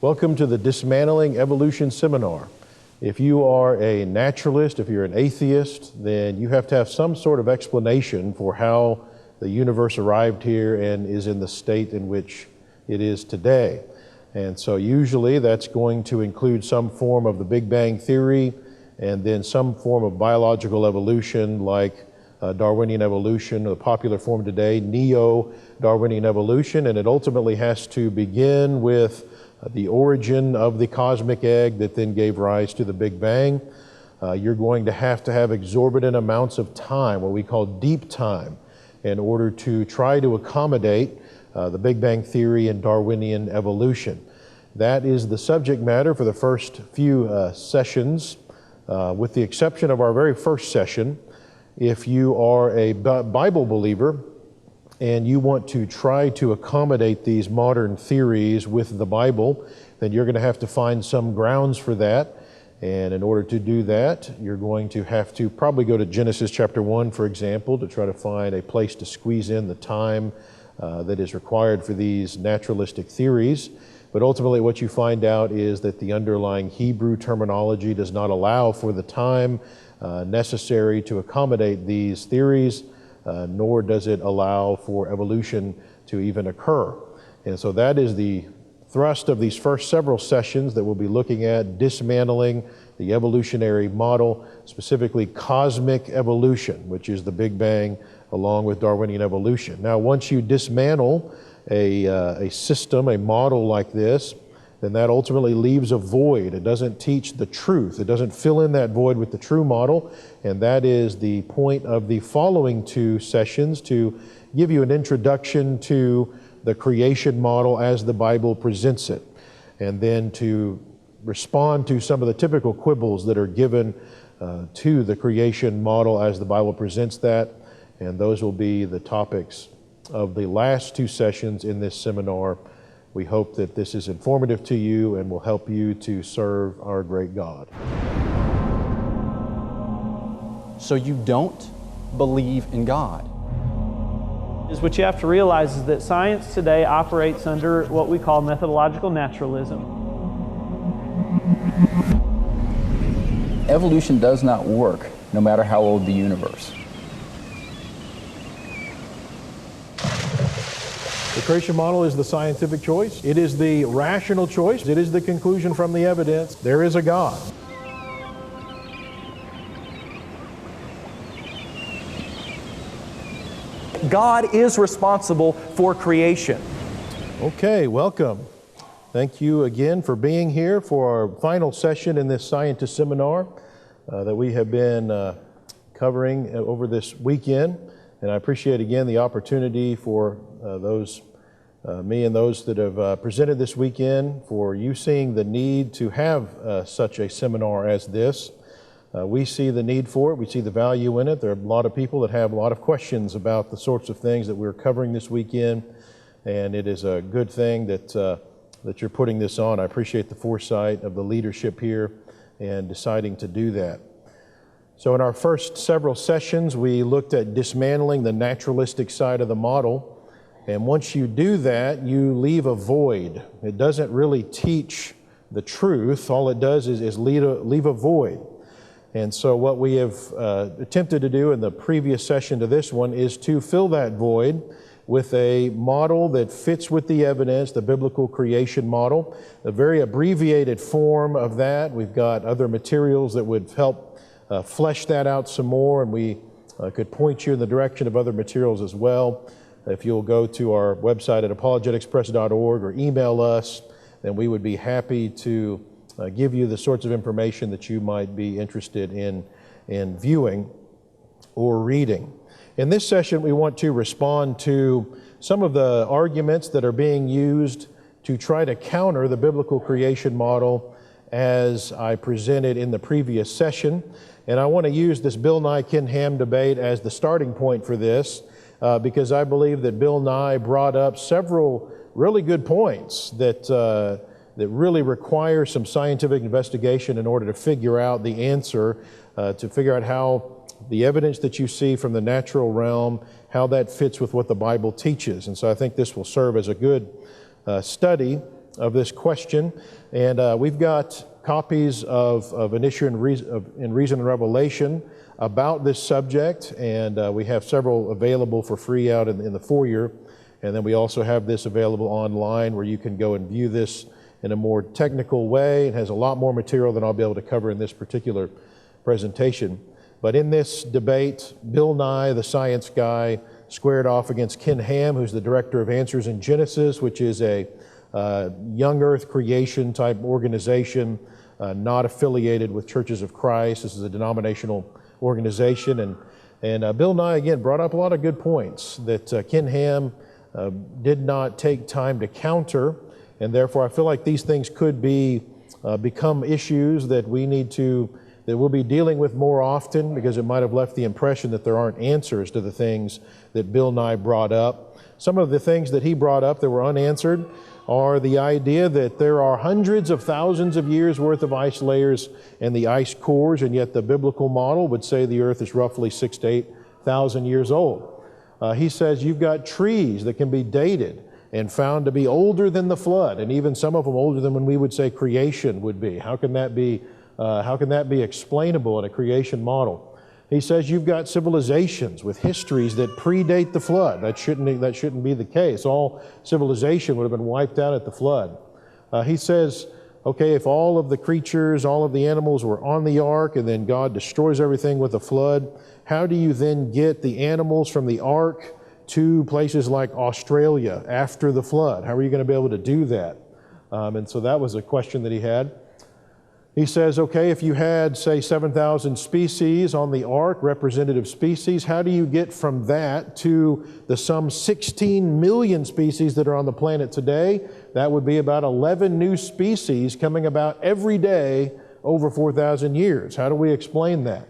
Welcome to the Dismantling Evolution Seminar. If you are a naturalist, if you're an atheist, then you have to have some sort of explanation for how the universe arrived here and is in the state in which it is today. And so usually that's going to include some form of the Big Bang Theory and then some form of biological evolution like Darwinian evolution, the popular form today, Neo-Darwinian evolution, and it ultimately has to begin with the origin of the cosmic egg that then gave rise to the Big Bang. You're going to have exorbitant amounts of time, what we call deep time, in order to try to accommodate the Big Bang Theory and Darwinian evolution. That is the subject matter for the first few sessions, with the exception of our very first session. If you are a Bible believer and you want to try to accommodate these modern theories with the Bible, then you're going to have to find some grounds for that. And in order to do that, you're going to have to probably go to Genesis chapter 1, for example, to try to find a place to squeeze in the time that is required for these naturalistic theories. But ultimately what you find out is that the underlying Hebrew terminology does not allow for the time necessary to accommodate these theories, nor does it allow for evolution to even occur. And so that is the thrust of these first several sessions that we'll be looking at, dismantling the evolutionary model, specifically cosmic evolution, which is the Big Bang along with Darwinian evolution. Now, once you dismantle a system, a model like this, then that ultimately leaves a void. It doesn't teach the truth. It doesn't fill in that void with the true model, and that is the point of the following two sessions, to give you an introduction to the creation model as the Bible presents it, and then to respond to some of the typical quibbles that are given to the creation model as the Bible presents that, and those will be the topics of the last two sessions in this seminar. We hope that this is informative to you and will help you to serve our great God. So you don't believe in God? What you have to realize is that science today operates under what we call methodological naturalism. Evolution does not work no matter how old the universe. The creation model is the scientific choice. It is the rational choice. It is the conclusion from the evidence. There is a God. God is responsible for creation. Okay, welcome. Thank you again for being here for our final session in this scientist seminar that we have been covering over this weekend. And I appreciate again the opportunity for me and those that have presented this weekend, for you seeing the need to have such a seminar as this. We see the need for it. We see the value in it. There are a lot of people that have a lot of questions about the sorts of things that we're covering this weekend, and it is a good thing that you're putting this on. I appreciate the foresight of the leadership here and deciding to do that. So in our first several sessions, we looked at dismantling the naturalistic side of the model. And once you do that, you leave a void. It doesn't really teach the truth. All it does is leave a void. And so what we have attempted to do in the previous session to this one is to fill that void with a model that fits with the evidence, the biblical creation model, a very abbreviated form of that. We've got other materials that would help flesh that out some more, and we could point you in the direction of other materials as well. If you'll go to our website at apologeticspress.org or email us, then we would be happy to give you the sorts of information that you might be interested in viewing or reading. In this session, we want to respond to some of the arguments that are being used to try to counter the biblical creation model as I presented in the previous session. And I want to use this Bill Nye-Ken Ham debate as the starting point for this, because I believe that Bill Nye brought up several really good points that really require some scientific investigation in order to figure out the answer, to figure out how the evidence that you see from the natural realm, how that fits with what the Bible teaches. And so I think this will serve as a good study this question. And we've got copies of an issue in Reason and Revelation about this subject, and we have several available for free out in the foyer. And then we also have this available online where you can go and view this in a more technical way. It has a lot more material than I'll be able to cover in this particular presentation. But in this debate, Bill Nye, the science guy, squared off against Ken Ham, who's the director of Answers in Genesis, which is a young earth creation type organization, not affiliated with Churches of Christ. This is a denominational organization. And Bill Nye, again, brought up a lot of good points that Ken Ham did not take time to counter. And therefore, I feel like these things could become issues that we'll be dealing with more often, because it might have left the impression that there aren't answers to the things that Bill Nye brought up. Some of the things that he brought up that were unanswered are the idea that there are hundreds of thousands of years worth of ice layers in the ice cores, and yet the biblical model would say the earth is roughly 6,000 to 8,000 years old. He says you've got trees that can be dated and found to be older than the flood, and even some of them older than when we would say creation would be. How can that be explainable in a creation model? He says you've got civilizations with histories that predate the flood. That shouldn't be the case. All civilization would have been wiped out at the flood. He says, okay, if all of the creatures, all of the animals were on the ark, and then God destroys everything with a flood, how do you then get the animals from the ark to places like Australia after the flood? How are you going to be able to do that? And so that was a question that he had. He says, okay, if you had, say, 7,000 species on the ark, representative species, how do you get from that to the some 16 million species that are on the planet today? That would be about 11 new species coming about every day over 4,000 years. How do we explain that?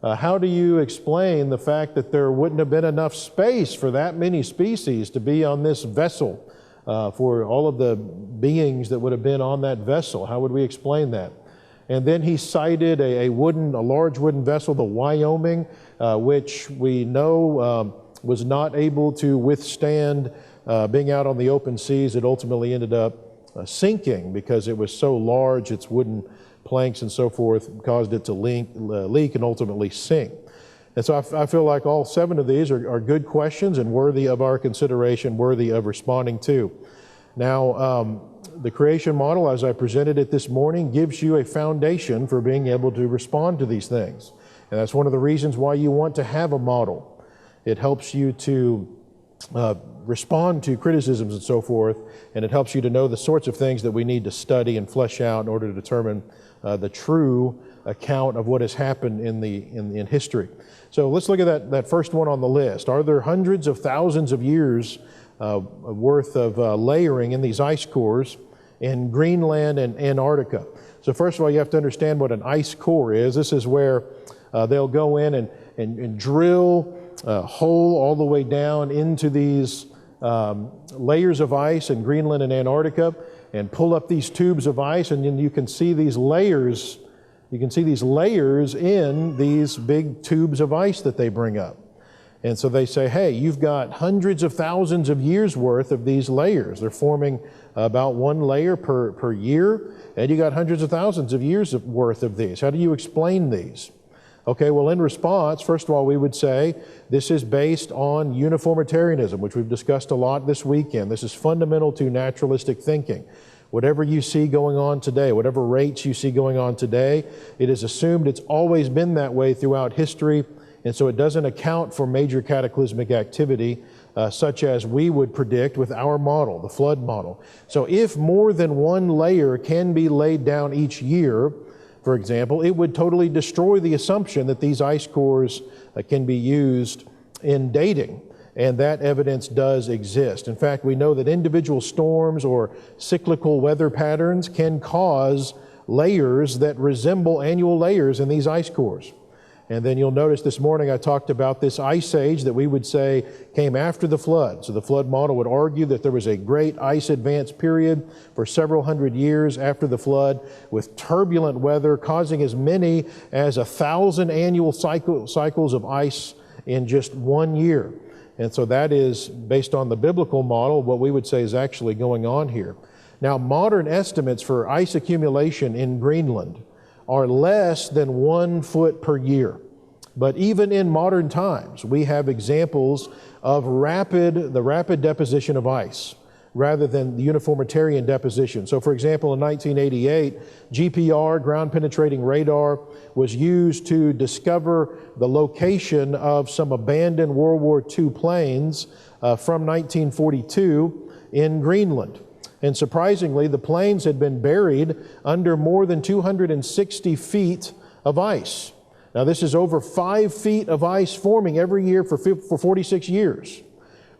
How do you explain the fact that there wouldn't have been enough space for that many species to be on this vessel, for all of the beings that would have been on that vessel? How would we explain that? And then he cited a large wooden vessel, the Wyoming, which we know was not able to withstand being out on the open seas. It ultimately ended up sinking because it was so large. Its wooden planks and so forth caused it to leak and ultimately sink. And so I feel like all 7 of these are good questions and worthy of our consideration, worthy of responding to. Now, the creation model, as I presented it this morning, gives you a foundation for being able to respond to these things. And that's one of the reasons why you want to have a model. It helps you to respond to criticisms and so forth, and it helps you to know the sorts of things that we need to study and flesh out in order to determine the true account of what has happened in history. So let's look at that first one on the list. Are there hundreds of thousands of years worth of layering in these ice cores in Greenland and Antarctica? So first of all, you have to understand what an ice core is. This is where they'll go in and drill a hole all the way down into these layers of ice in Greenland and Antarctica, and pull up these tubes of ice, and then you can see these layers. You can see these layers in these big tubes of ice that they bring up. And so they say, hey, you've got hundreds of thousands of years worth of these layers. They're forming about 1 layer per year, and you got hundreds of thousands of years worth of these. How do you explain these? Okay, well, in response, first of all, we would say this is based on uniformitarianism, which we've discussed a lot this weekend. This is fundamental to naturalistic thinking. Whatever you see going on today, whatever rates you see going on today, it is assumed it's always been that way throughout history, and so it doesn't account for major cataclysmic activity such as we would predict with our model, the flood model. So if more than 1 layer can be laid down each year, for example, it would totally destroy the assumption that these ice cores can be used in dating. And that evidence does exist. In fact, we know that individual storms or cyclical weather patterns can cause layers that resemble annual layers in these ice cores. And then you'll notice this morning I talked about this ice age that we would say came after the flood. So the flood model would argue that there was a great ice advance period for several hundred years after the flood, with turbulent weather causing as many as 1,000 annual cycles of ice in just 1 year. And so that is, based on the biblical model, what we would say is actually going on here. Now, modern estimates for ice accumulation in Greenland are less than 1 foot per year. But even in modern times, we have examples of the rapid deposition of ice rather than the uniformitarian deposition. So for example, in 1988, GPR, ground penetrating radar, was used to discover the location of some abandoned World War II planes from 1942 in Greenland. And surprisingly, the planes had been buried under more than 260 feet of ice. Now this is over 5 feet of ice forming every year for 46 years,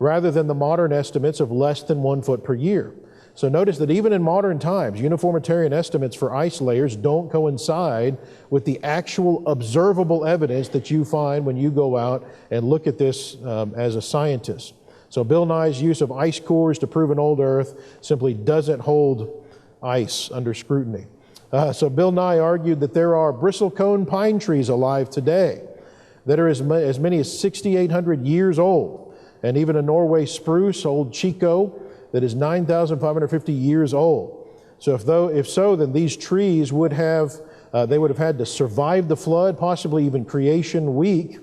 rather than the modern estimates of less than 1 foot per year. So notice that even in modern times, uniformitarian estimates for ice layers don't coincide with the actual observable evidence that you find when you go out and look at this as a scientist. So Bill Nye's use of ice cores to prove an old Earth simply doesn't hold ice under scrutiny. So Bill Nye argued that there are bristlecone pine trees alive today that are as many as 6,800 years old, and even a Norway spruce, old Chico, that is 9,550 years old. So if so, then these trees would have had to survive the flood, possibly even creation week,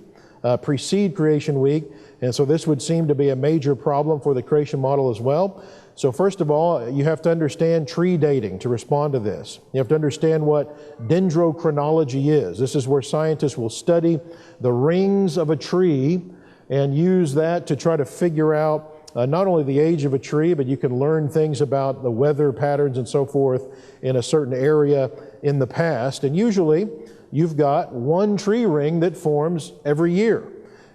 precede creation week, and so this would seem to be a major problem for the creation model as well. So first of all, you have to understand tree dating to respond to this. You have to understand what dendrochronology is. This is where scientists will study the rings of a tree and use that to try to figure out not only the age of a tree, but you can learn things about the weather patterns and so forth in a certain area in the past. And usually you've got one tree ring that forms every year.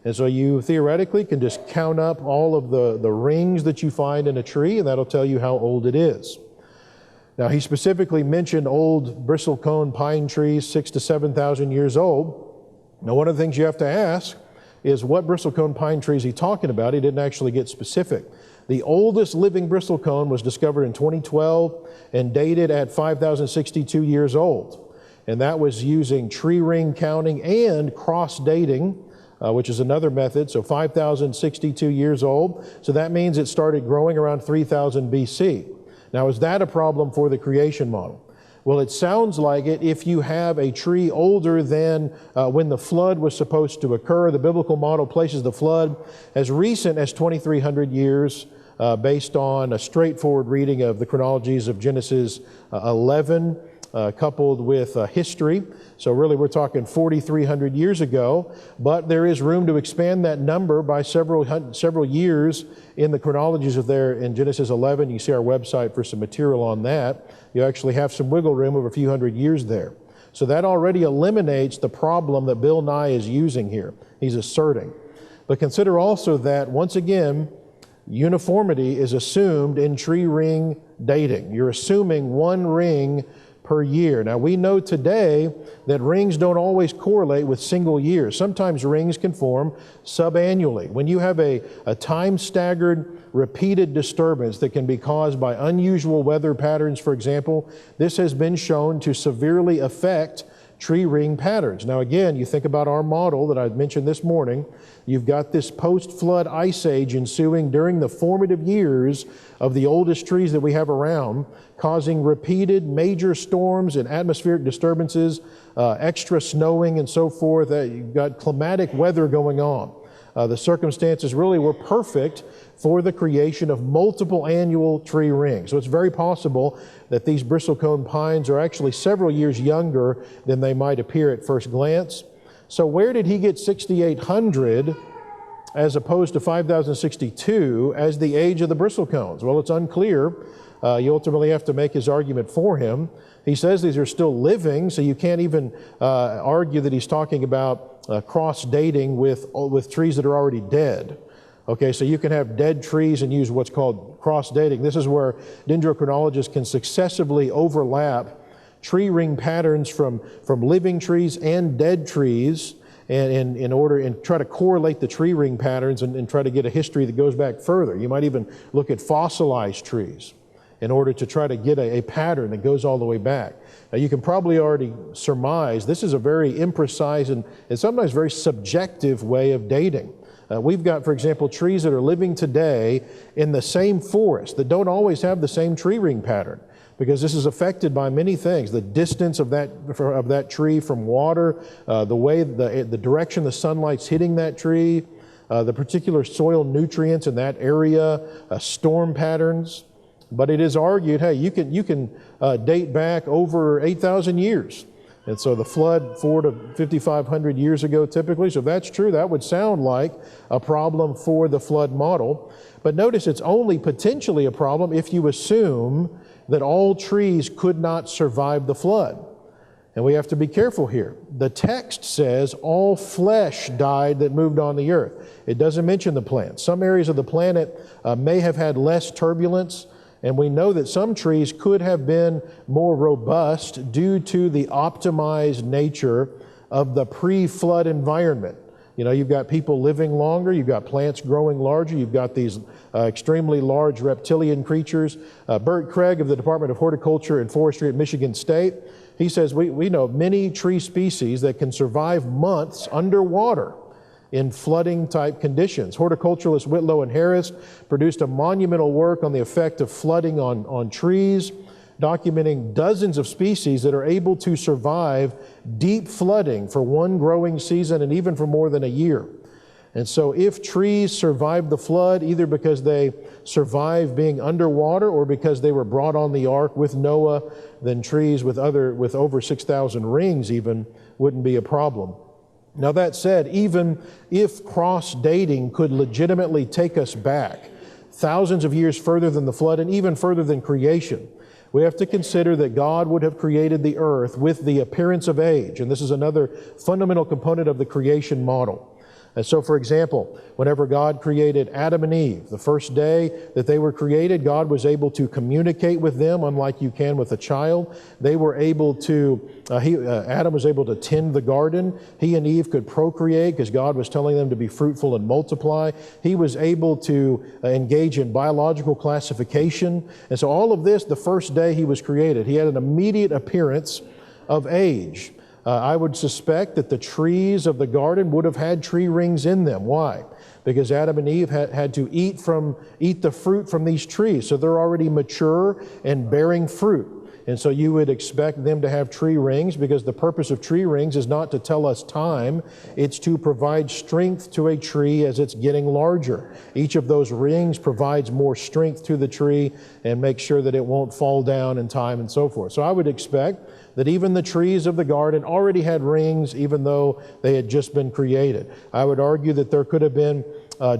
And so you theoretically can just count up all of the rings that you find in a tree, and that'll tell you how old it is. Now, he specifically mentioned old bristlecone pine trees, 6,000 to 7,000 years old. Now, one of the things you have to ask is what bristlecone pine tree is he talking about? He didn't actually get specific. The oldest living bristlecone was discovered in 2012 and dated at 5,062 years old. And that was using tree ring counting and cross dating, which is another method, so 5,062 years old. So that means it started growing around 3000 BC. Now, is that a problem for the creation model? Well, it sounds like it if you have a tree older than when the flood was supposed to occur. The biblical model places the flood as recent as 2,300 years based on a straightforward reading of the chronologies of Genesis 11. Coupled with history. So really we're talking 4,300 years ago, but there is room to expand that number by several years in the chronologies of there in Genesis 11. You see our website for some material on that. You actually have some wiggle room of a few hundred years there. So that already eliminates the problem that Bill Nye is using here. He's asserting. But consider also that, once again, uniformity is assumed in tree ring dating. You're assuming one ring per year. Now, we know today that rings don't always correlate with single years. Sometimes rings can form subannually. When you have a time-staggered, repeated disturbance that can be caused by unusual weather patterns, for example, this has been shown to severely affect tree ring patterns. Now again, you think about our model that I mentioned this morning. You've got this post-flood ice age ensuing during the formative years of the oldest trees that we have around, causing repeated major storms and atmospheric disturbances, extra snowing and so forth. You've got climatic weather going on. The circumstances really were perfect for the creation of multiple annual tree rings. So it's very possible that these bristlecone pines are actually several years younger than they might appear at first glance. So where did he get 6,800 as opposed to 5,062 as the age of the bristlecones? Well, it's unclear. You ultimately have to make his argument for him. He says these are still living, so you can't even argue that he's talking about cross-dating with trees that are already dead. Okay, so you can have dead trees and use what's called cross-dating. This is where dendrochronologists can successively overlap tree ring patterns from living trees and dead trees and try to correlate the tree ring patterns and try to get a history that goes back further. You might even look at fossilized trees in order to try to get a pattern that goes all the way back. Now, you can probably already surmise this is a very imprecise and sometimes very subjective way of dating. We've got, for example, trees that are living today in the same forest that don't always have the same tree ring pattern, because this is affected by many things: the distance of that tree from water, the way the direction the sunlight's hitting that tree, the particular soil nutrients in that area, storm patterns. But it is argued, hey, you can date back over 8,000 years. And so the flood 400 to 5,500 years ago typically, so if that's true, that would sound like a problem for the flood model. But notice it's only potentially a problem if you assume that all trees could not survive the flood. And we have to be careful here. The text says all flesh died that moved on the earth. It doesn't mention the plants. Some areas of the planet may have had less turbulence, and we know that some trees could have been more robust due to the optimized nature of the pre-flood environment. You know, you've got people living longer, you've got plants growing larger, you've got these extremely large reptilian creatures. Bert Craig of the Department of Horticulture and Forestry at Michigan State, he says we know many tree species that can survive months underwater in flooding type conditions. Horticulturalists Whitlow and Harris produced a monumental work on the effect of flooding on trees, documenting dozens of species that are able to survive deep flooding for one growing season and even for more than a year. And so if trees survived the flood, either because they survived being underwater or because they were brought on the ark with Noah, then trees with over 6,000 rings even wouldn't be a problem. Now that said, even if cross-dating could legitimately take us back thousands of years further than the flood and even further than creation, we have to consider that God would have created the earth with the appearance of age. And this is another fundamental component of the creation model. And so, for example, whenever God created Adam and Eve, the first day that they were created, God was able to communicate with them, unlike you can with a child. They were able to, Adam was able to tend the garden. He and Eve could procreate because God was telling them to be fruitful and multiply. He was able to engage in biological classification. And so all of this, the first day he was created, he had an immediate appearance of age. I would suspect that the trees of the garden would have had tree rings in them. Why? Because Adam and Eve had to eat the fruit from these trees. So they're already mature and bearing fruit. And so you would expect them to have tree rings, because the purpose of tree rings is not to tell us time, it's to provide strength to a tree as it's getting larger. Each of those rings provides more strength to the tree and makes sure that it won't fall down in time and so forth. So I would expect that even the trees of the garden already had rings, even though they had just been created. I would argue that there could have been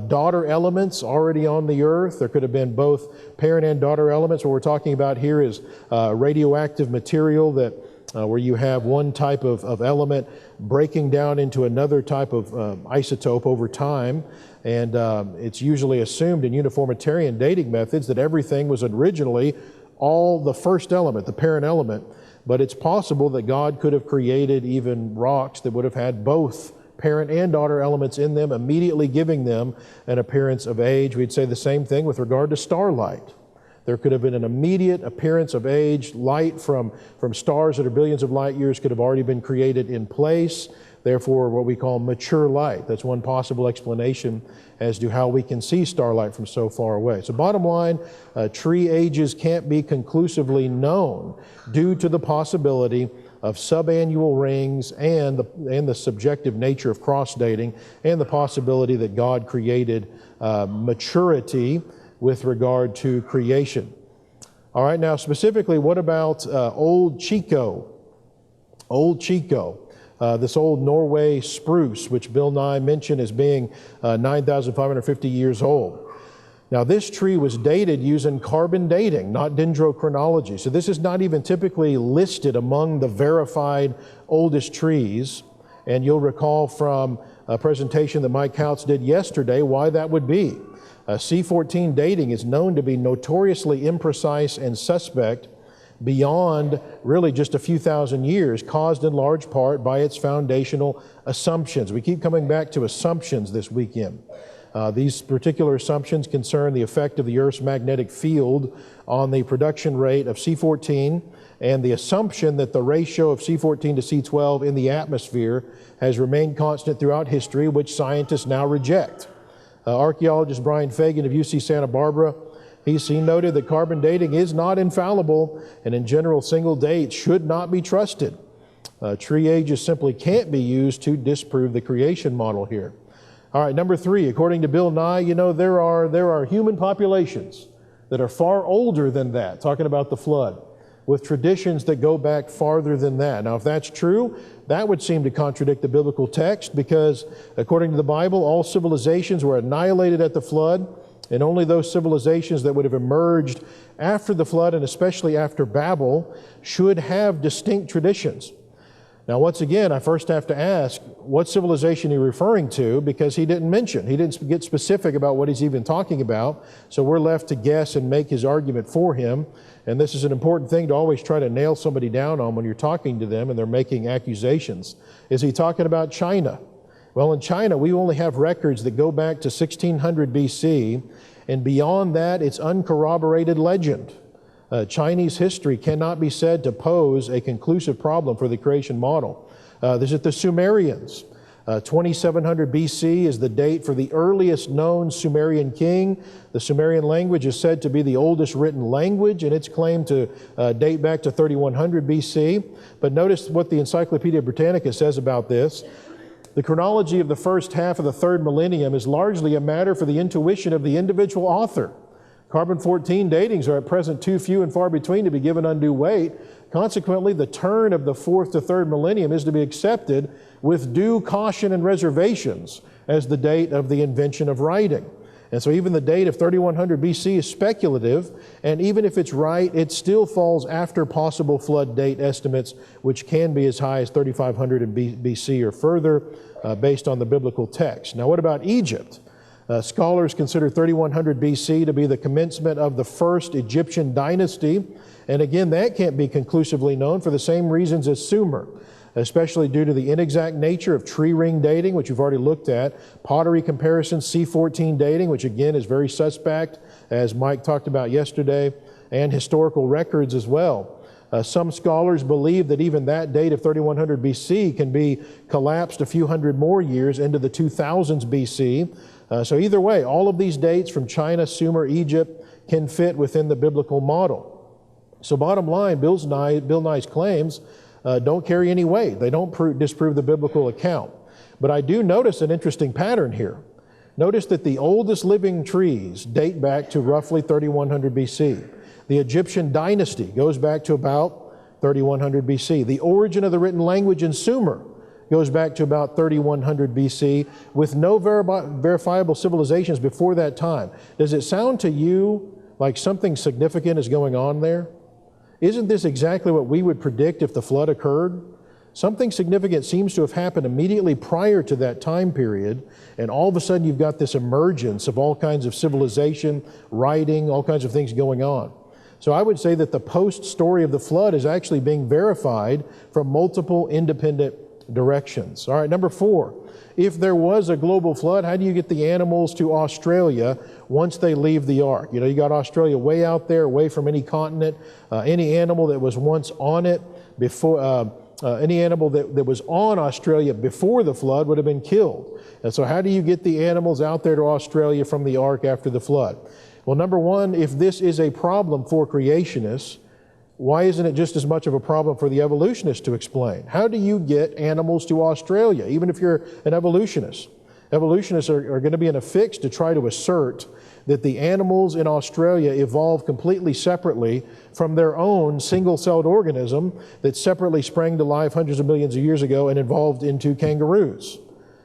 daughter elements already on the earth. There could have been both parent and daughter elements. What we're talking about here is radioactive material that where you have one type of element breaking down into another type of isotope over time. And it's usually assumed in uniformitarian dating methods that everything was originally all the first element, the parent element. But it's possible that God could have created even rocks that would have had both parent and daughter elements in them, immediately giving them an appearance of age. We'd say the same thing with regard to starlight. There could have been an immediate appearance of age. Light from stars that are billions of light years could have already been created in place. Therefore, what we call mature light. That's one possible explanation as to how we can see starlight from so far away. So bottom line, tree ages can't be conclusively known due to the possibility of subannual rings and the subjective nature of cross-dating and the possibility that God created maturity with regard to creation. All right, now specifically, what about Old Chico? Old Chico. This old Norway spruce, which Bill Nye mentioned as being 9,550 years old. Now, this tree was dated using carbon dating, not dendrochronology. So this is not even typically listed among the verified oldest trees. And you'll recall from a presentation that Mike Kautz did yesterday why that would be. C14 dating is known to be notoriously imprecise and suspect beyond really just a few thousand years, caused in large part by its foundational assumptions. We keep coming back to assumptions this weekend. These particular assumptions concern the effect of the Earth's magnetic field on the production rate of C14 and the assumption that the ratio of C14 to C12 in the atmosphere has remained constant throughout history, which scientists now reject. Archaeologist Brian Fagan of UC Santa Barbara, he noted that carbon dating is not infallible, and in general, single dates should not be trusted. Tree ages simply can't be used to disprove the creation model here. All right, number 3, according to Bill Nye, there are human populations that are far older than that, talking about the flood, with traditions that go back farther than that. Now, if that's true, that would seem to contradict the biblical text, because according to the Bible, all civilizations were annihilated at the flood, and only those civilizations that would have emerged after the flood, and especially after Babel, should have distinct traditions. Now, once again, I first have to ask, what civilization are you referring to? Because he didn't get specific about what he's even talking about, so we're left to guess and make his argument for him. And this is an important thing to always try to nail somebody down on when you're talking to them and they're making accusations. Is he talking about China? Well, in China, we only have records that go back to 1600 BC, and beyond that, it's uncorroborated legend. Chinese history cannot be said to pose a conclusive problem for the creation model. This is the Sumerians. 2700 BC is the date for the earliest known Sumerian king. The Sumerian language is said to be the oldest written language, and it's claimed to date back to 3100 BC. But notice what the Encyclopedia Britannica says about this. The chronology of the first half of the third millennium is largely a matter for the intuition of the individual author. Carbon-14 datings are at present too few and far between to be given undue weight. Consequently, the turn of the fourth to third millennium is to be accepted with due caution and reservations as the date of the invention of writing. And so even the date of 3100 BC is speculative, and even if it's right, it still falls after possible flood date estimates, which can be as high as 3500 BC or further, based on the biblical text. Now, what about Egypt? Scholars consider 3100 BC to be the commencement of the first Egyptian dynasty, and again, that can't be conclusively known for the same reasons as Sumer, especially due to the inexact nature of tree ring dating, which you've already looked at, pottery comparison, C14 dating, which again is very suspect, as Mike talked about yesterday, and historical records as well. Some scholars believe that even that date of 3100 BC can be collapsed a few hundred more years into the 2000s BC. So either way, all of these dates from China, Sumer, Egypt can fit within the biblical model. So bottom line, Bill Nye's claims don't carry any weight. They don't disprove the biblical account. But I do notice an interesting pattern here. Notice that the oldest living trees date back to roughly 3100 BC. The Egyptian dynasty goes back to about 3100 BC. The origin of the written language in Sumer goes back to about 3100 BC, with no verifiable civilizations before that time. Does it sound to you like something significant is going on there? Isn't this exactly what we would predict if the flood occurred? Something significant seems to have happened immediately prior to that time period, and all of a sudden you've got this emergence of all kinds of civilization, writing, all kinds of things going on. So I would say that the post-story of the flood is actually being verified from multiple independent directions. All right, number 4, if there was a global flood, how do you get the animals to Australia once they leave the ark? You got Australia way out there, away from any continent. Any animal that was once on it before, any animal that was on Australia before the flood would have been killed. And so how do you get the animals out there to Australia from the ark after the flood? Well, number 1, if this is a problem for creationists, why isn't it just as much of a problem for the evolutionists to explain? How do you get animals to Australia, even if you're an evolutionist? Evolutionists are going to be in a fix to try to assert that the animals in Australia evolved completely separately from their own single-celled organism that separately sprang to life hundreds of millions of years ago and evolved into kangaroos.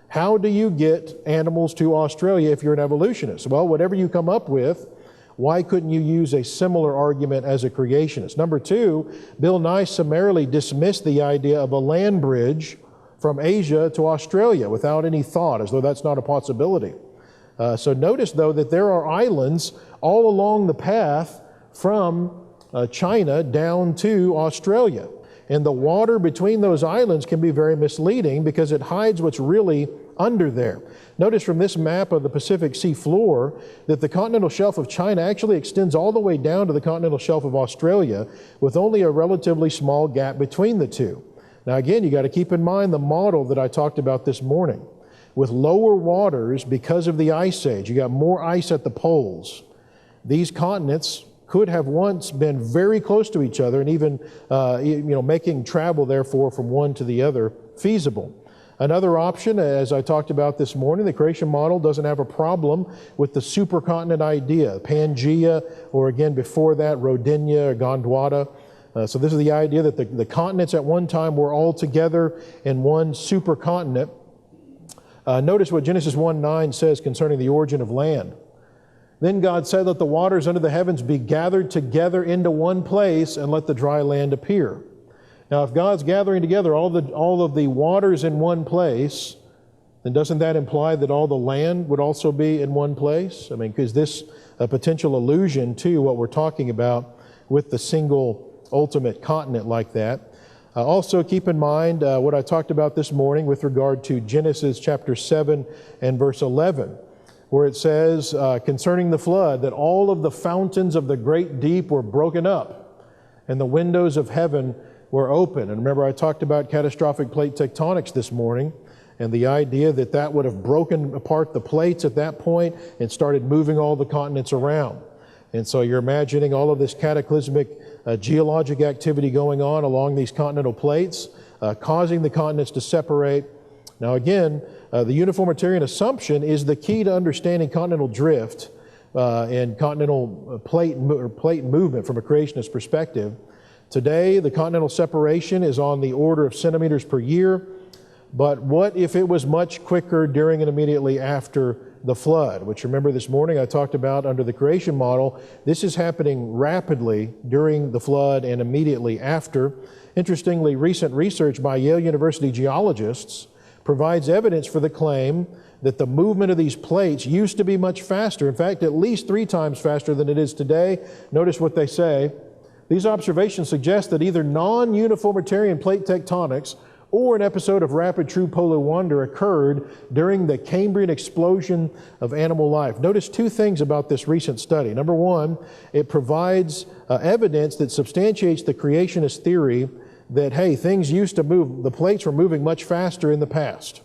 How do you get animals to Australia if you're an evolutionist? Well, whatever you come up with, why couldn't you use a similar argument as a creationist? Number 2, Bill Nye summarily dismissed the idea of a land bridge from Asia to Australia without any thought, as though that's not a possibility. So notice, though, that there are islands all along the path from China down to Australia. And the water between those islands can be very misleading because it hides what's really under there. Notice from this map of the Pacific Sea floor that the continental shelf of China actually extends all the way down to the continental shelf of Australia, with only a relatively small gap between the two. Now again, you got to keep in mind the model that I talked about this morning. with lower waters because of the ice age. You got more ice at the poles. These continents could have once been very close to each other and even making travel, therefore, from one to the other feasible. Another option, as I talked about this morning, the creation model doesn't have a problem with the supercontinent idea, Pangaea, or again before that, Rodinia or Gondwana. So this is the idea that the continents at one time were all together in one supercontinent. Notice what Genesis 1:9 says concerning the origin of land. Then God said, "Let the waters under the heavens be gathered together into one place, and let the dry land appear." Now, if God's gathering together all of the waters in one place, then doesn't that imply that all the land would also be in one place? I mean, is this a potential allusion to what we're talking about with the single ultimate continent like that? Also, keep in mind what I talked about this morning with regard to Genesis chapter 7 and verse 11, where it says concerning the flood that all of the fountains of the great deep were broken up and the windows of heaven were open. And remember, I talked about catastrophic plate tectonics this morning and the idea that that would have broken apart the plates at that point and started moving all the continents around. And so you're imagining all of this cataclysmic geologic activity going on along these continental plates, causing the continents to separate. Now again, the uniformitarian assumption is the key to understanding continental drift and continental plate movement from a creationist perspective. Today, the continental separation is on the order of centimeters per year, but what if it was much quicker during and immediately after the flood, which remember this morning I talked about under the creation model. This is happening rapidly during the flood and immediately after. Interestingly, recent research by Yale University geologists provides evidence for the claim that the movement of these plates used to be much faster. In fact, at least 3 times faster than it is today. Notice what they say. These observations suggest that either non-uniformitarian plate tectonics or an episode of rapid true polar wander occurred during the Cambrian explosion of animal life. Notice 2 things about this recent study. Number 1, it provides evidence that substantiates the creationist theory that, hey, things used to move, the plates were moving much faster in the past.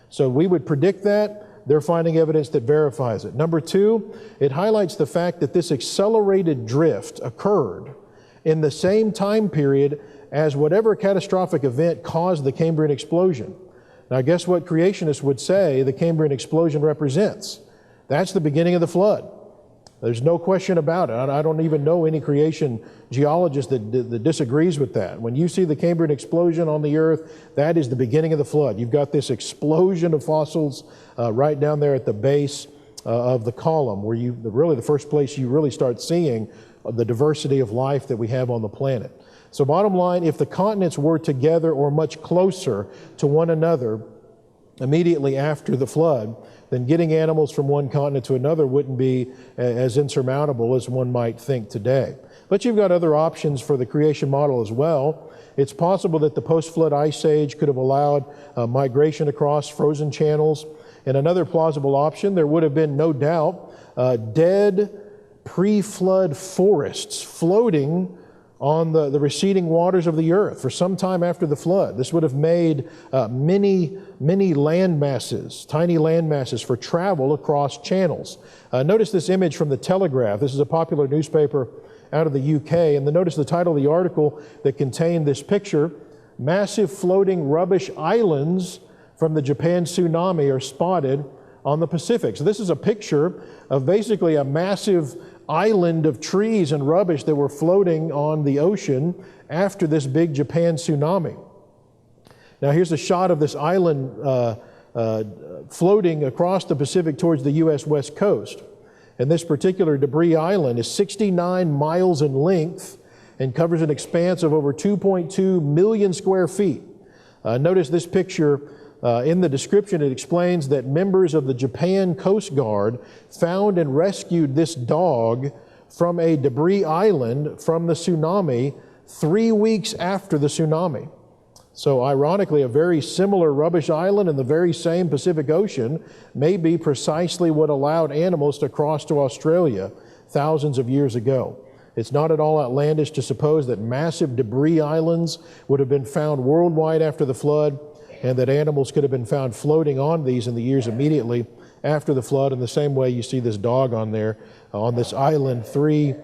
So we would predict that. They're finding evidence that verifies it. Number 2, it highlights the fact that this accelerated drift occurred in the same time period as whatever catastrophic event caused the Cambrian explosion. Now, guess what creationists would say the Cambrian explosion represents? That's the beginning of the flood. There's no question about it. I don't even know any creation geologist that disagrees with that. When you see the Cambrian explosion on the earth, that is the beginning of the flood. You've got this explosion of fossils right down there at the base of the column, where really the first place you really start seeing the diversity of life that we have on the planet. So bottom line, if the continents were together or much closer to one another immediately after the flood, then getting animals from one continent to another wouldn't be as insurmountable as one might think today. But you've got other options for the creation model as well. It's possible that the post-flood ice age could have allowed migration across frozen channels. And another plausible option, there would have been no doubt dead pre-flood forests floating on the receding waters of the earth for some time after the flood. This would have made many land masses, tiny land masses for travel across channels. Notice this image from the Telegraph. This is a popular newspaper out of the UK, and notice the title of the article that contained this picture: "Massive floating rubbish islands from the Japan tsunami are spotted on the Pacific." So this is a picture of basically a massive island of trees and rubbish that were floating on the ocean after this big Japan tsunami. Now here's a shot of this island floating across the Pacific towards the U.S. West Coast. And this particular debris island is 69 miles in length and covers an expanse of over 2.2 million square feet. Notice this picture. In the description, it explains that members of the Japan Coast Guard found and rescued this dog from a debris island from the tsunami 3 weeks after the tsunami. So ironically, a very similar rubbish island in the very same Pacific Ocean may be precisely what allowed animals to cross to Australia thousands of years ago. It's not at all outlandish to suppose that massive debris islands would have been found worldwide after the flood, and that animals could have been found floating on these in the years immediately after the flood, in the same way you see this dog on there, on this island 3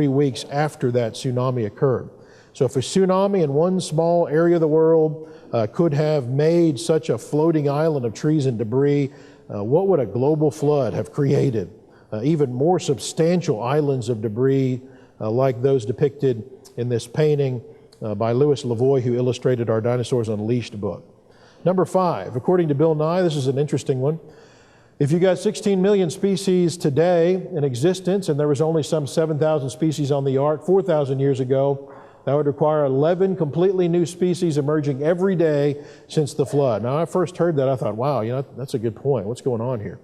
weeks after that tsunami occurred. So if a tsunami in one small area of the world could have made such a floating island of trees and debris, what would a global flood have created? Even more substantial islands of debris like those depicted in this painting by Louis Lavoie, who illustrated our Dinosaurs Unleashed book. Number 5, according to Bill Nye, this is an interesting one. If you got 16 million species today in existence, and there was only some 7,000 species on the ark 4,000 years ago, that would require 11 completely new species emerging every day since the flood. Now, I first heard that, I thought, wow, that's a good point. What's going on here?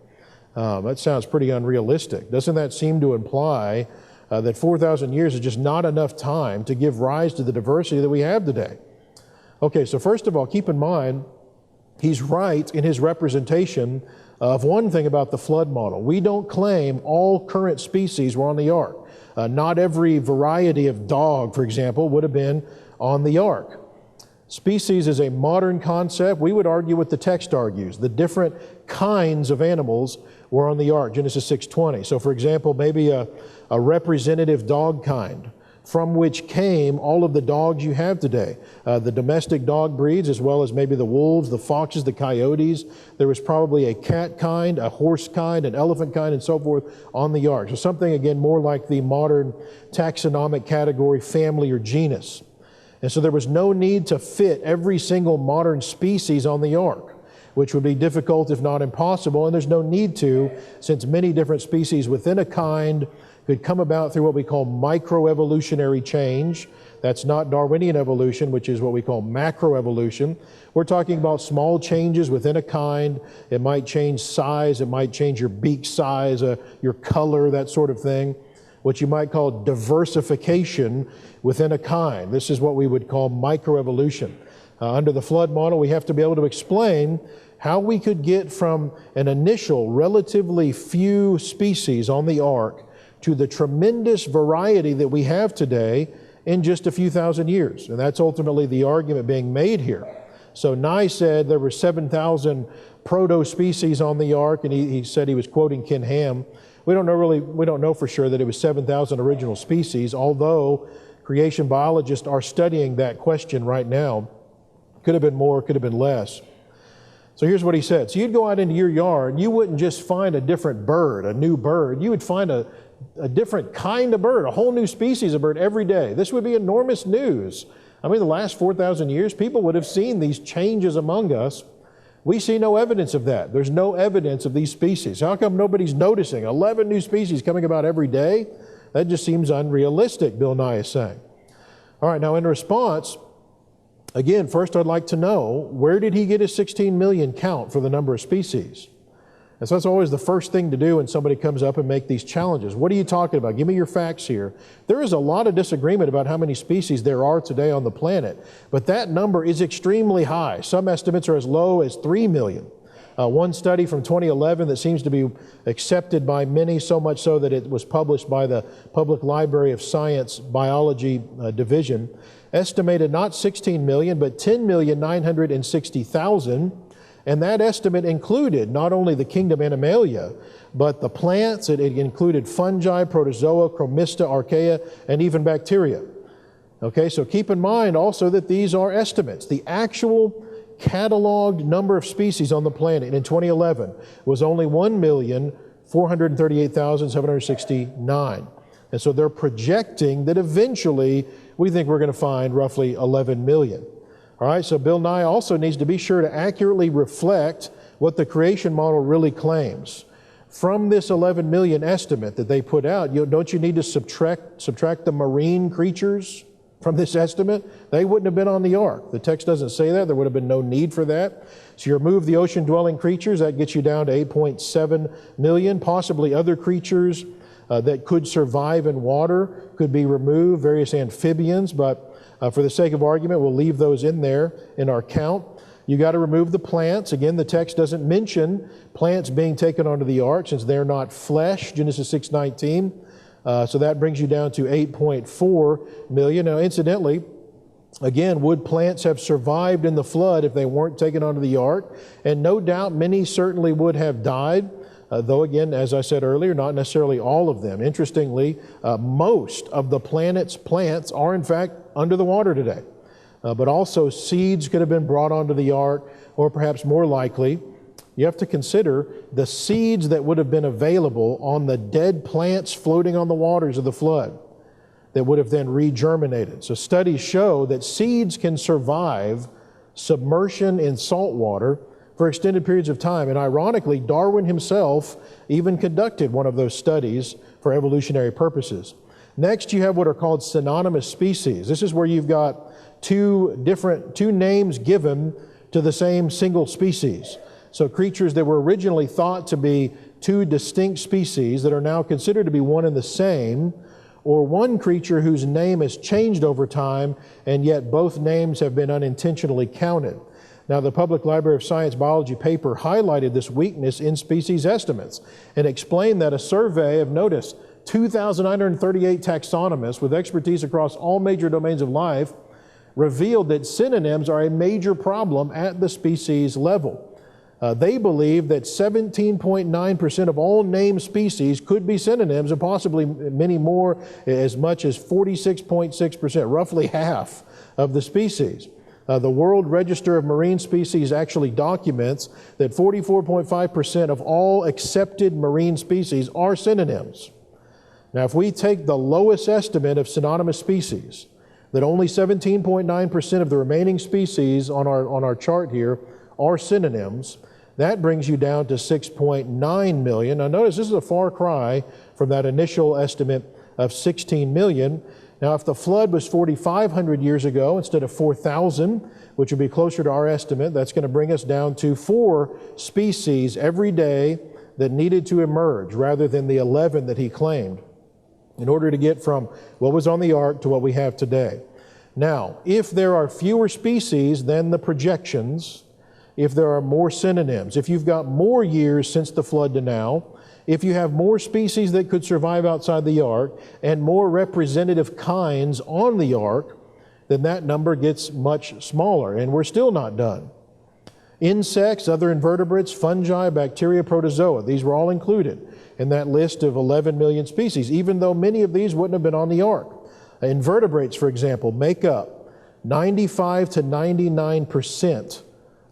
That sounds pretty unrealistic. Doesn't that seem to imply that 4,000 years is just not enough time to give rise to the diversity that we have today? Okay, so first of all, keep in mind, he's right in his representation of one thing about the flood model. We don't claim all current species were on the ark. Not every variety of dog, for example, would have been on the ark. Species is a modern concept. We would argue what the text argues. The different kinds of animals were on the ark, Genesis 6:20. So for example, maybe a representative dog kind from which came all of the dogs you have today. The domestic dog breeds, as well as maybe the wolves, the foxes, the coyotes. There was probably a cat kind, a horse kind, an elephant kind, and so forth on the ark. So something, again, more like the modern taxonomic category, family or genus. And so there was no need to fit every single modern species on the ark, which would be difficult if not impossible, and there's no need to, since many different species within a kind could come about through what we call microevolutionary change. That's not Darwinian evolution, which is what we call macroevolution. We're talking about small changes within a kind. It might change size, it might change your beak size, your color, that sort of thing. What you might call diversification within a kind. This is what we would call microevolution. Under the flood model, we have to be able to explain how we could get from an initial relatively few species on the ark to the tremendous variety that we have today in just a few thousand years. And that's ultimately the argument being made here. So Nye said there were 7,000 proto-species on the ark, and he said he was quoting Ken Ham. We don't know for sure that it was 7,000 original species, although creation biologists are studying that question right now. Could have been more, could have been less. So here's what he said. So you'd go out into your yard, you wouldn't just find a different bird, a new bird. You would find a different kind of bird, a whole new species of bird every day. This would be enormous news. I mean, the last 4,000 years, people would have seen these changes among us. We see no evidence of that. There's no evidence of these species. How come nobody's noticing 11 new species coming about every day? That just seems unrealistic, Bill Nye is saying. All right, now in response, again, first I'd like to know, where did he get his 16 million count for the number of species? And so that's always the first thing to do when somebody comes up and make these challenges. What are you talking about? Give me your facts here. There is a lot of disagreement about how many species there are today on the planet, but that number is extremely high. Some estimates are as low as 3 million. One study from 2011 that seems to be accepted by many, so much so that it was published by the Public Library of Science Biology Division, estimated not 16 million, but 10,960,000. And that estimate included not only the kingdom Animalia, but the plants. It included fungi, protozoa, chromista, archaea, and even bacteria. Okay, so keep in mind also that these are estimates. The actual cataloged number of species on the planet in 2011 was only 1,438,769. And so they're projecting that eventually we think we're going to find roughly 11 million. All right, so Bill Nye also needs to be sure to accurately reflect what the creation model really claims. From this 11 million estimate that they put out, don't you need to subtract the marine creatures from this estimate? They wouldn't have been on the ark. The text doesn't say that. There would have been no need for that. So you remove the ocean-dwelling creatures, that gets you down to 8.7 million. Possibly other creatures that could survive in water could be removed, various amphibians, but for the sake of argument, we'll leave those in there in our count. You got to remove the plants. Again, the text doesn't mention plants being taken onto the ark since they're not flesh, Genesis 6:19. So that brings you down to 8.4 million. Now, incidentally, Again, would plants have survived in the flood if they weren't taken onto the ark? And no doubt many certainly would have died, though again, as I said earlier, not necessarily all of them. Interestingly, most of the planet's plants are in fact under the water today. But also seeds could have been brought onto the ark, or perhaps more likely, you have to consider the seeds that would have been available on the dead plants floating on the waters of the flood that would have then regerminated. So studies show that seeds can survive submersion in salt water for extended periods of time. And ironically, Darwin himself even conducted one of those studies for evolutionary purposes. Next, you have what are called synonymous species. This is where you've got two names given to the same single species. So creatures that were originally thought to be two distinct species that are now considered to be one and the same, or one creature whose name has changed over time, and yet both names have been unintentionally counted. Now, the Public Library of Science biology paper highlighted this weakness in species estimates and explained that a survey of, notice, 2,938 taxonomists with expertise across all major domains of life revealed that synonyms are a major problem at the species level. They believe that 17.9% of all named species could be synonyms, and possibly many more, as much as 46.6%, roughly half of the species. The World Register of Marine Species actually documents that 44.5% of all accepted marine species are synonyms. Now, if we take the lowest estimate of synonymous species, that only 17.9% of the remaining species on our chart here are synonyms, that brings you down to 6.9 million. Now notice this is a far cry from that initial estimate of 16 million. Now if the flood was 4,500 years ago instead of 4,000, which would be closer to our estimate, that's going to bring us down to 4 species every day that needed to emerge rather than the 11 that he claimed in order to get from what was on the ark to what we have today. Now, if there are fewer species than the projections, if there are more synonyms, if you've got more years since the flood to now, if you have more species that could survive outside the ark and more representative kinds on the ark, then that number gets much smaller, and we're still not done. Insects, other invertebrates, fungi, bacteria, protozoa, these were all included in that list of 11 million species, even though many of these wouldn't have been on the ark. Invertebrates, for example, make up 95 to 99%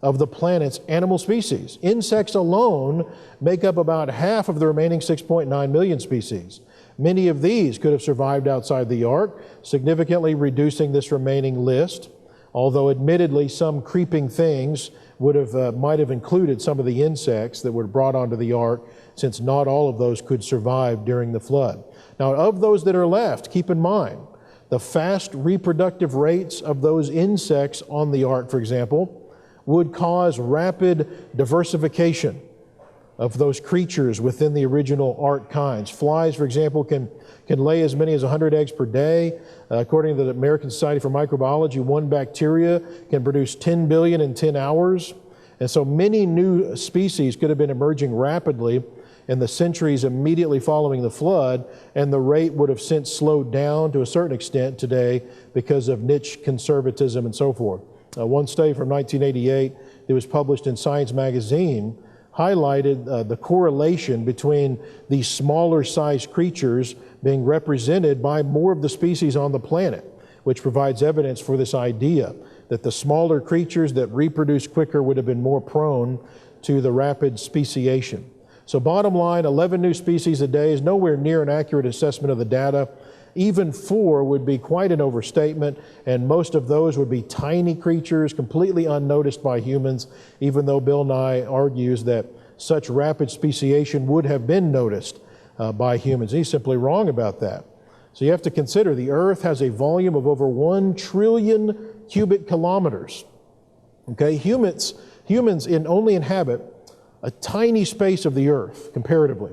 of the planet's animal species. Insects alone make up about half of the remaining 6.9 million species. Many of these could have survived outside the ark, significantly reducing this remaining list, although admittedly some creeping things might have included some of the insects that were brought onto the ark, since not all of those could survive during the flood. Now, of those that are left, keep in mind, the fast reproductive rates of those insects on the ark, for example, would cause rapid diversification of those creatures within the original ark kinds. Flies, for example, can lay as many as 100 eggs per day. According to the American Society for Microbiology, one bacteria can produce 10 billion in 10 hours. And so many new species could have been emerging rapidly in the centuries immediately following the flood, and the rate would have since slowed down to a certain extent today because of niche conservatism and so forth. One study from 1988 that was published in Science magazine highlighted the correlation between these smaller sized creatures being represented by more of the species on the planet, which provides evidence for this idea that the smaller creatures that reproduce quicker would have been more prone to the rapid speciation. So bottom line, 11 new species a day is nowhere near an accurate assessment of the data. Even 4 would be quite an overstatement, and most of those would be tiny creatures completely unnoticed by humans, even though Bill Nye argues that such rapid speciation would have been noticed by humans. He's simply wrong about that. So you have to consider the Earth has a volume of over 1 trillion cubic kilometers. Okay, humans only inhabit a tiny space of the Earth comparatively.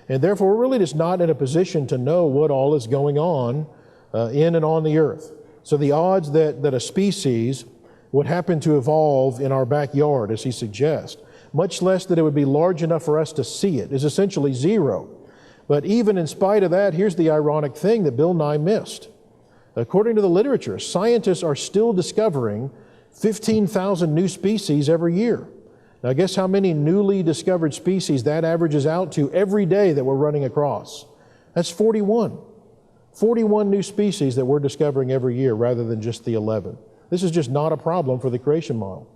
And therefore, we're really just not in a position to know what all is going on in and on the earth. So the odds that a species would happen to evolve in our backyard, as he suggests, much less that it would be large enough for us to see it, is essentially zero. But even in spite of that, here's the ironic thing that Bill Nye missed. According to the literature, scientists are still discovering 15,000 new species every year. Now, guess how many newly discovered species that averages out to every day that we're running across? That's 41. 41 new species that we're discovering every year rather than just the 11. This is just not a problem for the creation model.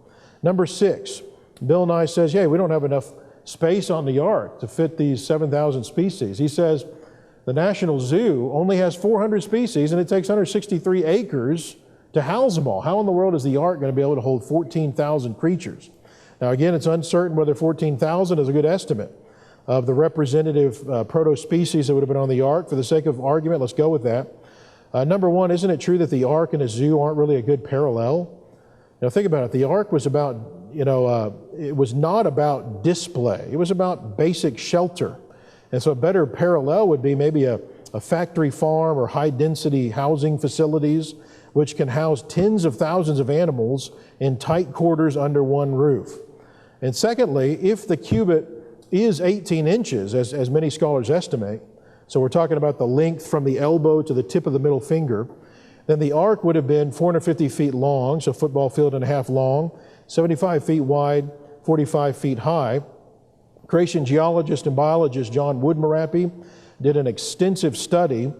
Number 6, Bill Nye says, hey, we don't have enough space on the ark to fit these 7,000 species. He says the National Zoo only has 400 species and it takes 163 acres to house them all. How in the world is the ark going to be able to hold 14,000 creatures? Now again, it's uncertain whether 14,000 is a good estimate of the representative proto-species that would have been on the ark. For the sake of argument, let's go with that. Number 1, isn't it true that the ark and a zoo aren't really a good parallel? Now think about it. The ark was about, it was not about display. It was about basic shelter. And so a better parallel would be maybe a factory farm or high-density housing facilities which can house tens of thousands of animals in tight quarters under one roof. And secondly, if the cubit is 18 inches, as many scholars estimate, so we're talking about the length from the elbow to the tip of the middle finger, then the ark would have been 450 feet long, so football field and a half long, 75 feet wide, 45 feet high. Creation geologist and biologist John Woodmarappy did an extensive study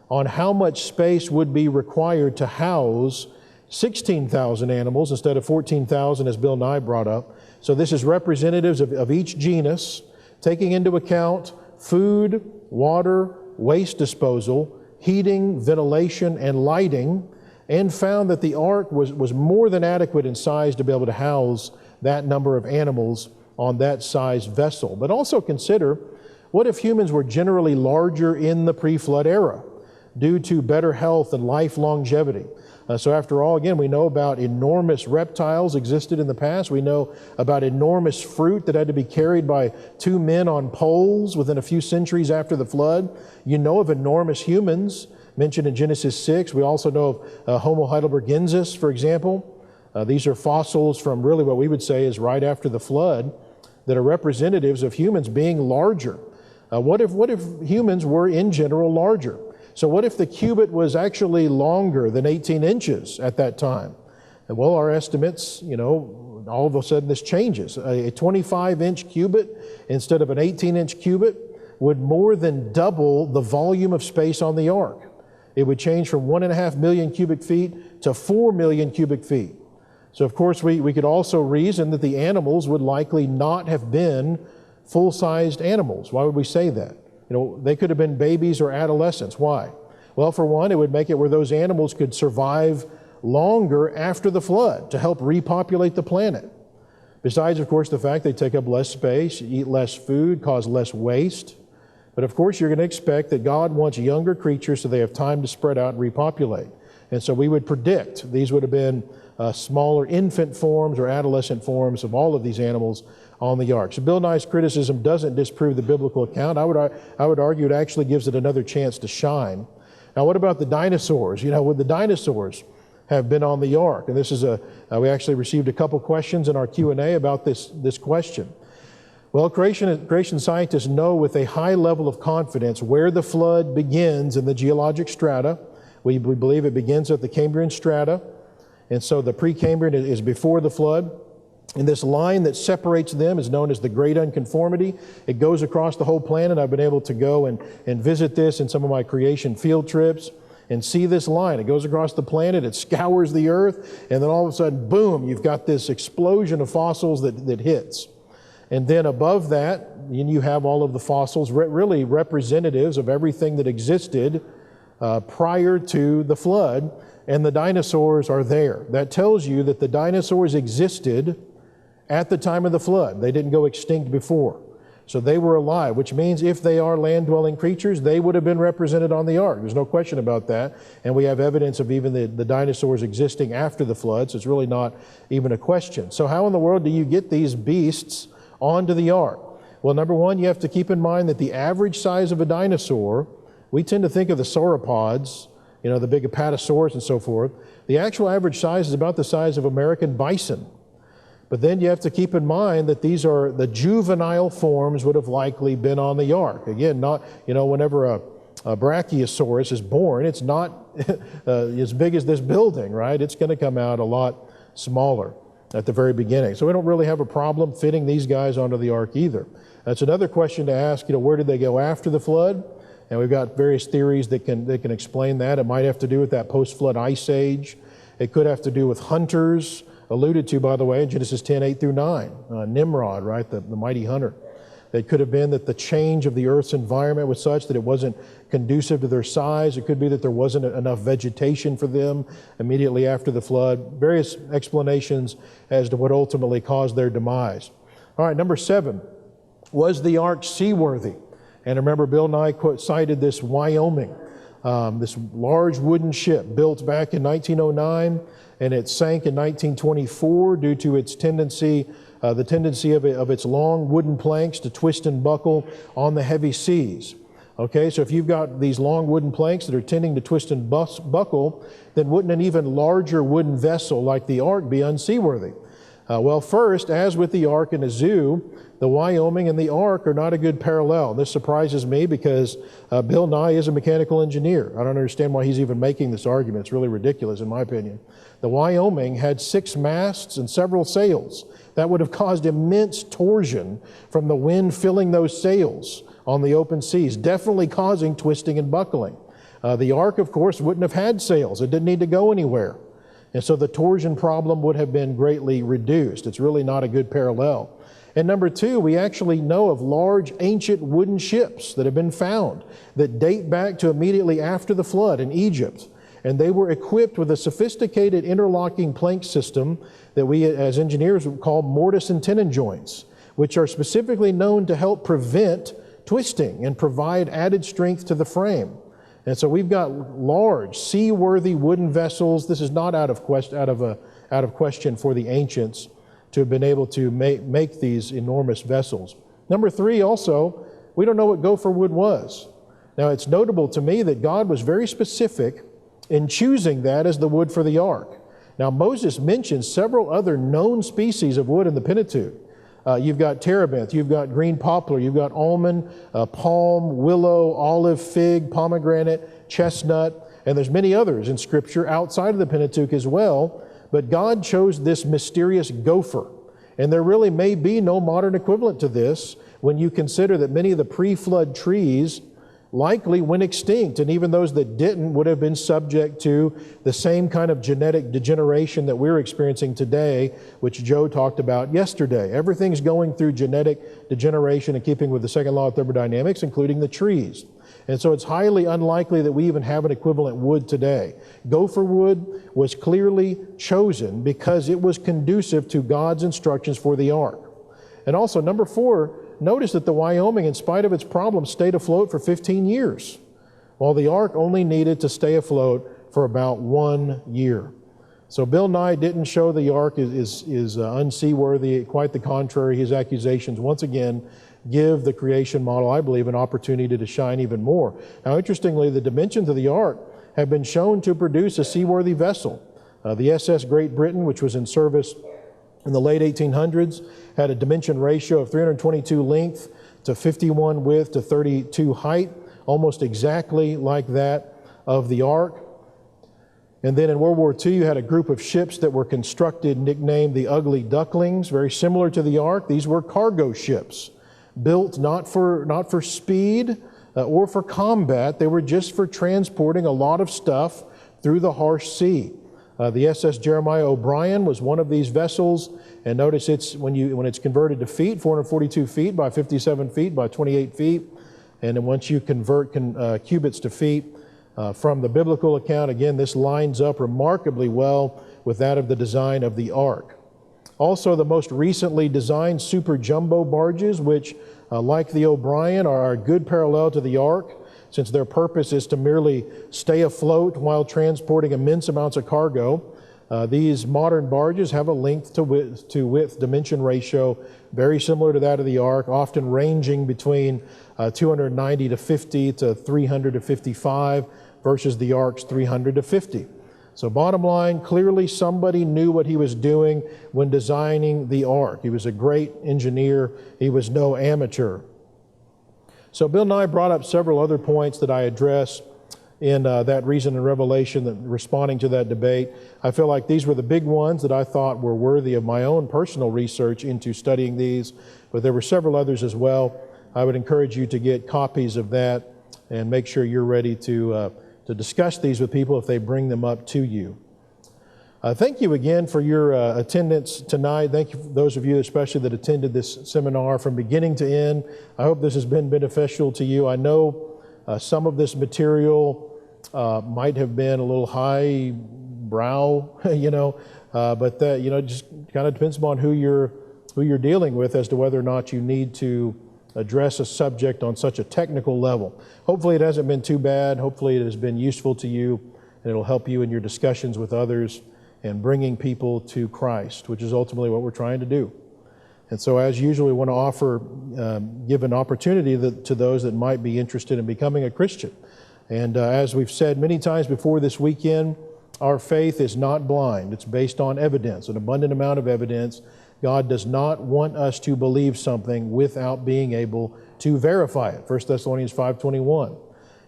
on how much space would be required to house 16,000 animals instead of 14,000 as Bill Nye brought up. So this is representatives of each genus, taking into account food, water, waste disposal, heating, ventilation, and lighting, and found that the ark was more than adequate in size to be able to house that number of animals on that size vessel. But also consider, what if humans were generally larger in the pre-flood era due to better health and life longevity? So after all, again, we know about enormous reptiles existed in the past. We know about enormous fruit that had to be carried by 2 men on poles within a few centuries after the flood. You know of enormous humans mentioned in Genesis 6. We also know of Homo heidelbergensis, for example. These are fossils from really what we would say is right after the flood that are representatives of humans being larger. What if humans were in general larger? So what if the cubit was actually longer than 18 inches at that time? And well, our estimates, all of a sudden this changes. A 25-inch cubit instead of an 18-inch cubit would more than double the volume of space on the ark. It would change from 1.5 million cubic feet to 4 million cubic feet. So of course we could also reason that the animals would likely not have been full-sized animals. Why would we say that? They could have been babies or adolescents. Why? Well, for one, it would make it where those animals could survive longer after the flood to help repopulate the planet. Besides, of course, the fact they take up less space, eat less food, cause less waste. But of course, you're going to expect that God wants younger creatures so they have time to spread out and repopulate. And so we would predict these would have been smaller infant forms or adolescent forms of all of these animals on the ark. So Bill Nye's criticism doesn't disprove the biblical account. I would argue it actually gives it another chance to shine. Now, what about the dinosaurs? Would the dinosaurs have been on the ark? And this is we actually received a couple questions in our Q&A about this question. Well, creation scientists know with a high level of confidence where the flood begins in the geologic strata. We believe it begins at the Cambrian strata. And so the Precambrian is before the flood. And this line that separates them is known as the Great Unconformity. It goes across the whole planet. I've been able to go and visit this in some of my creation field trips and see this line. It goes across the planet, it scours the earth, and then all of a sudden, boom, you've got this explosion of fossils that hits. And then above that, you have all of the fossils, really representatives of everything that existed prior to the flood, and the dinosaurs are there. That tells you that the dinosaurs existed at the time of the flood. They didn't go extinct before. So they were alive, which means if they are land-dwelling creatures, they would have been represented on the ark. There's no question about that. And we have evidence of even the dinosaurs existing after the flood, so it's really not even a question. So how in the world do you get these beasts onto the ark? Well, number one, you have to keep in mind that the average size of a dinosaur, we tend to think of the sauropods, the big apatosaurs and so forth. The actual average size is about the size of American bison. But then you have to keep in mind that these are the juvenile forms would have likely been on the ark. Again, not, whenever a Brachiosaurus is born, it's not as big as this building, right? It's going to come out a lot smaller at the very beginning. So we don't really have a problem fitting these guys onto the ark either. That's another question to ask, where did they go after the flood? And we've got various theories that can explain that. It might have to do with that post-flood ice age. It could have to do with hunters, alluded to, by the way, in Genesis 10, 8 through 9. Nimrod, right, the mighty hunter. It could have been that the change of the earth's environment was such that it wasn't conducive to their size. It could be that there wasn't enough vegetation for them immediately after the flood. Various explanations as to what ultimately caused their demise. All right, number 7, was the ark seaworthy? And remember, Bill Nye cited this Wyoming, this large wooden ship built back in 1909, and it sank in 1924 due to its tendency of its long wooden planks to twist and buckle on the heavy seas. Okay, so if you've got these long wooden planks that are tending to twist and buckle, then wouldn't an even larger wooden vessel like the ark be unseaworthy? Well, first, as with the ark in a zoo, the Wyoming and the ark are not a good parallel. This surprises me because Bill Nye is a mechanical engineer. I don't understand why he's even making this argument. It's really ridiculous in my opinion. The Wyoming had 6 masts and several sails. That would have caused immense torsion from the wind filling those sails on the open seas, definitely causing twisting and buckling. The ark, of course, wouldn't have had sails. It didn't need to go anywhere. And so the torsion problem would have been greatly reduced. It's really not a good parallel. And number 2, we actually know of large ancient wooden ships that have been found that date back to immediately after the flood in Egypt. And they were equipped with a sophisticated interlocking plank system that we as engineers would call mortise and tenon joints, which are specifically known to help prevent twisting and provide added strength to the frame. And so we've got large, seaworthy wooden vessels. This is not out of question for the ancients to have been able to make these enormous vessels. Number 3, also, we don't know what gopher wood was. Now, it's notable to me that God was very specific in choosing that as the wood for the ark. Now, Moses mentions several other known species of wood in the Pentateuch. You've got terebinth, you've got green poplar, you've got almond, palm, willow, olive, fig, pomegranate, chestnut, and there's many others in Scripture outside of the Pentateuch as well. But God chose this mysterious gopher. And there really may be no modern equivalent to this when you consider that many of the pre-flood trees likely went extinct, and even those that didn't would have been subject to the same kind of genetic degeneration that we're experiencing today, which Joe talked about yesterday. Everything's going through genetic degeneration in keeping with the second law of thermodynamics, including the trees. And so it's highly unlikely that we even have an equivalent wood today. Gopher wood was clearly chosen because it was conducive to God's instructions for the ark. And also, number 4, notice that the Wyoming, in spite of its problems, stayed afloat for 15 years, while the ark only needed to stay afloat for about 1 year. So Bill Nye didn't show the ark is unseaworthy. Quite the contrary. His accusations, once again, give the creation model, I believe, an opportunity to shine even more. Now, interestingly, the dimensions of the ark have been shown to produce a seaworthy vessel. The SS Great Britain, which was in service in the late 1800s, had a dimension ratio of 322 length to 51 width to 32 height, almost exactly like that of the ark. And then in World War II, you had a group of ships that were constructed, nicknamed the Ugly Ducklings, very similar to the ark. These were cargo ships, built not for speed or for combat. They were just for transporting a lot of stuff through the harsh sea. The SS Jeremiah O'Brien was one of these vessels, and notice it's when it's converted to feet, 442 feet by 57 feet by 28 feet, and then once you convert cubits to feet from the biblical account, again, this lines up remarkably well with that of the design of the ark. Also, the most recently designed super jumbo barges, which, like the O'Brien, are a good parallel to the ark, since their purpose is to merely stay afloat while transporting immense amounts of cargo. These modern barges have a length to width dimension ratio very similar to that of the ark, often ranging between 290 to 50 to 300 to 55 versus the ark's 300 to 50. So bottom line, clearly somebody knew what he was doing when designing the ark. He was a great engineer. He was no amateur. So Bill Nye brought up several other points that I addressed in that Reason and Revelation, that responding to that debate. I feel like these were the big ones that I thought were worthy of my own personal research into studying these, but there were several others as well. I would encourage you to get copies of that and make sure you're ready to discuss these with people if they bring them up to you. Thank you again for your attendance tonight. Thank you for those of you especially that attended this seminar from beginning to end. I hope this has been beneficial to you. I know some of this material might have been a little high brow, but that, it just kind of depends upon who you're dealing with as to whether or not you need to address a subject on such a technical level. Hopefully it hasn't been too bad. Hopefully it has been useful to you, and it'll help you in your discussions with others and bringing people to Christ, which is ultimately what we're trying to do. And so as usual, we want to offer, give an opportunity to those that might be interested in becoming a Christian. And as we've said many times before this weekend, our faith is not blind. It's based on evidence, an abundant amount of evidence. God does not want us to believe something without being able to verify it. 1 Thessalonians 5:21.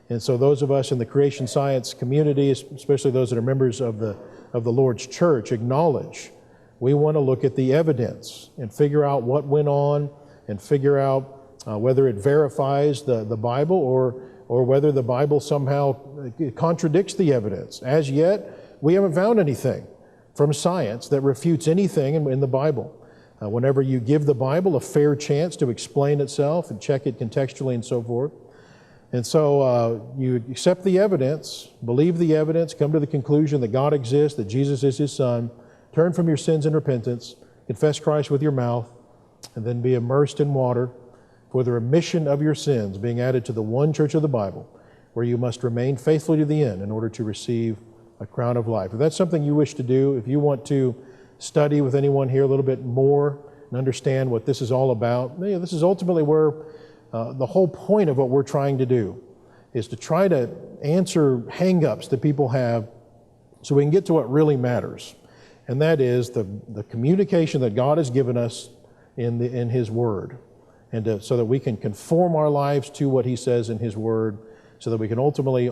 And so those of us in the creation science community, especially those that are members of the Lord's church, acknowledge we want to look at the evidence and figure out what went on and figure out whether it verifies the Bible or whether the Bible somehow contradicts the evidence. As yet, we haven't found anything from science that refutes anything in the Bible. Whenever you give the Bible a fair chance to explain itself and check it contextually and so forth. And so you accept the evidence, believe the evidence, come to the conclusion that God exists, that Jesus is His Son, turn from your sins in repentance, confess Christ with your mouth, and then be immersed in water for the remission of your sins, being added to the one church of the Bible, where you must remain faithfully to the end in order to receive a crown of life. If that's something you wish to do, if you want to study with anyone here a little bit more and understand what this is all about, this is ultimately where the whole point of what we're trying to do is to try to answer hang-ups that people have so we can get to what really matters. And that is the communication that God has given us in His Word. And so that we can conform our lives to what He says in His Word so that we can ultimately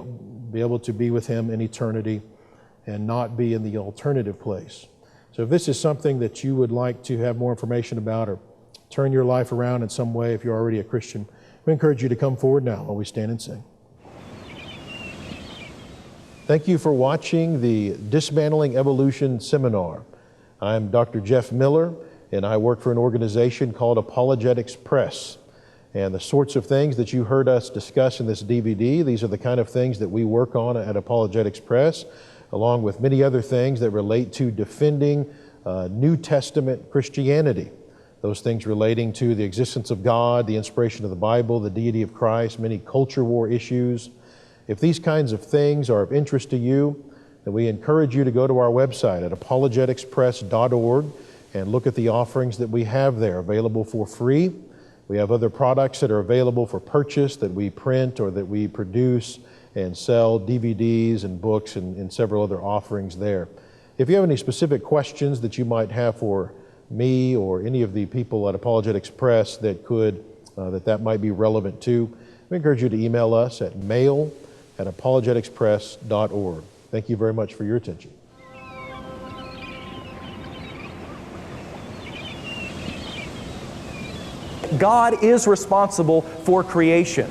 be able to be with Him in eternity and not be in the alternative place. So if this is something that you would like to have more information about or turn your life around in some way if you're already a Christian, we encourage you to come forward now while we stand and sing. Thank you for watching the Dismantling Evolution Seminar. I'm Dr. Jeff Miller, and I work for an organization called Apologetics Press. And the sorts of things that you heard us discuss in this DVD, these are the kind of things that we work on at Apologetics Press, along with many other things that relate to defending New Testament Christianity. Those things relating to the existence of God, the inspiration of the Bible, the deity of Christ, many culture war issues. If these kinds of things are of interest to you, then we encourage you to go to our website at apologeticspress.org and look at the offerings that we have there available for free. We have other products that are available for purchase that we print or that we produce and sell, DVDs and books and several other offerings there. If you have any specific questions that you might have for me or any of the people at Apologetics Press that might be relevant to, we encourage you to email us at mail@apologeticspress.org. Thank you very much for your attention. God is responsible for creation.